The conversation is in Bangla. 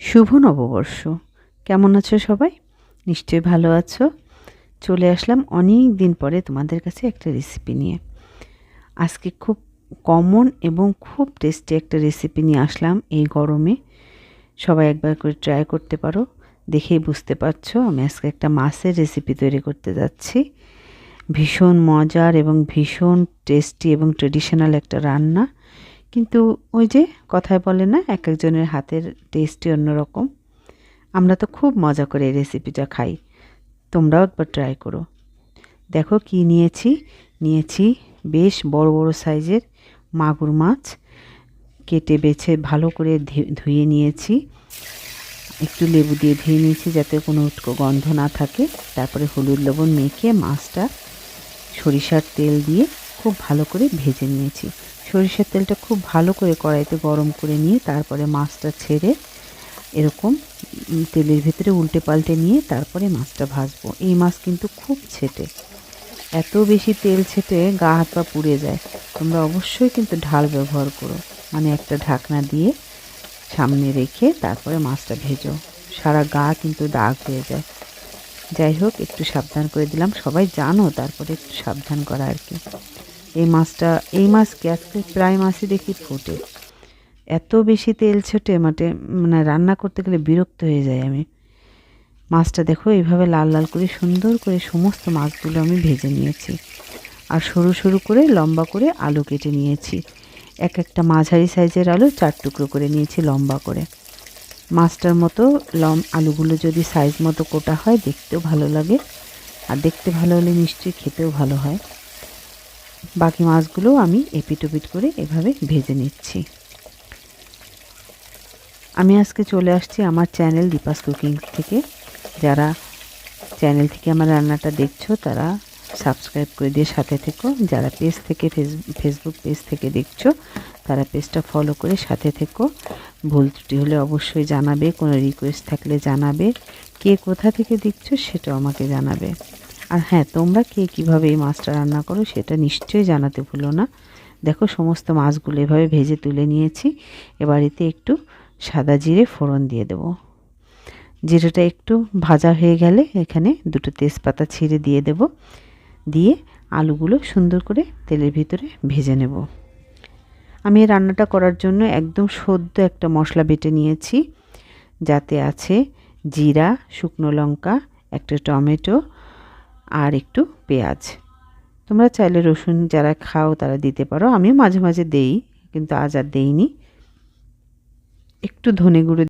শুভ নববর্ষ। কেমন আছো সবাই? নিশ্চয়ই ভালো আছো। চলে আসলাম অনেক দিন পরে তোমাদের কাছে একটা রেসিপি নিয়ে। আজকে খুব কমন এবং খুব টেস্টি একটা রেসিপি নিয়ে আসলাম এই গরমে। সবাই একবার করে ট্রাই করতে পারো। দেখেই বুঝতে পারছো আমি আজকে একটা মাছের রেসিপি তৈরি করতে যাচ্ছি। ভীষণ মজার এবং ভীষণ টেস্টি এবং ট্রেডিশনাল একটা রান্না। কিন্তু ওই যে কথায় বলে না, এক একজনের হাতের টেস্টই অন্যরকম। আমরা তো খুব মজা করে এই রেসিপিটা খাই। তোমরাও একবার ট্রাই করো। দেখো কি নিয়েছি। নিয়েছি বেশ বড় বড় সাইজের মাগুর মাছ। কেটে বেছে ভালো করে ধুয়ে নিয়েছি। একটু লেবু দিয়ে ধুয়ে নিয়েছি যাতে কোনো উটকো গন্ধ না থাকে। তারপরে হলুদ লবণ মেখে মাছটা সরিষার তেল দিয়ে খুব ভালো করে ভেজে নিয়েছি। সরিষার তেলটা খুব ভালো করে কড়াইতে গরম করে নিয়ে তারপরে মাছটা ছেড়ে এরকম তেলের ভেতরে উল্টে পাল্টে নিয়ে তারপরে মাছটা ভাজবো। এই মাছ কিন্তু খুব ছেটে, এত বেশি তেল ছেটে গা হাত পা পুড়ে যায়। তোমরা অবশ্যই কিন্তু ঢাল ব্যবহার করো, মানে একটা ঢাকনা দিয়ে সামনে রেখে তারপরে মাছটা ভেজো। সারা গা কিন্তু দাগ হয়ে যায়। যাই হোক, একটু সাবধান করে দিলাম, সবাই জানো, তারপরে একটু সাবধান করা আর কি। এই মাছ কি আজকে প্রায় মাছই দেখি ফোটে। এত বেশি তেল ছেটে মানে রান্না করতে গেলে বিরক্ত হয়ে যাই আমি। মাছটা দেখো এইভাবে লাল লাল করে সুন্দর করে সমস্ত মাছগুলো আমি ভেজে নিয়েছি। আর সরু সরু করে লম্বা করে আলু কেটে নিয়েছি। এক একটা মাঝারি সাইজের আলু 4 টুকরো করে নিয়েছি লম্বা করে। মাছটার মতো আলুগুলো যদি সাইজ মতো কোটা হয় দেখতেও ভালো লাগে, আর দেখতে ভালো হলে নিশ্চয়ই খেতেও ভালো হয়। বাকি মাছগুলো আমি এপিট ওপিট করে এভাবে ভেজে নিচ্ছি। আমি আজকে চলে আসছি আমার চ্যানেল দীপাস কুকিং থেকে। যারা চ্যানেল থেকে আমার রান্নাটা দেখছো তারা সাবস্ক্রাইব করে দিয়ে সাথে থেকো। যারা পেজ থেকে ফেসবুক পেজ থেকে দেখছো তারা পেজটা ফলো করে সাথে থেকো। ভুল ত্রুটি হলে অবশ্যই জানাবে, কোনো রিকোয়েস্ট থাকলে জানাবে, কে কোথা থেকে দেখছো সেটাও আমাকে জানাবে। আর হ্যাঁ, তোমরা কে কীভাবে এই মাছটা রান্না করো সেটা নিশ্চয়ই জানাতে ভুলো না। দেখো সমস্ত মাছগুলো এভাবে ভেজে তুলে নিয়েছি। এবার এতে একটু সাদা জিরে ফোড়ন দিয়ে দেবো। জিরেটা একটু ভাজা হয়ে গেলে এখানে 2টো তেজপাতা ছিঁড়ে দিয়ে দেব। দিয়ে আলুগুলো সুন্দর করে তেলের ভিতরে ভেজে নেব। আমি এই রান্নাটা করার জন্য একদম সদ্য একটা মশলা বেটে নিয়েছি, যাতে আছে জিরা, শুকনো লঙ্কা, একটা টমেটো আর একটু পেঁয়াজ। তোমরা চাইলে রসুন যারা খাও তারা দিতে পারো, আমিও মাঝে মাঝে দেই, কিন্তু আজ আর দেইনি। একটু ধনে গুঁড়ো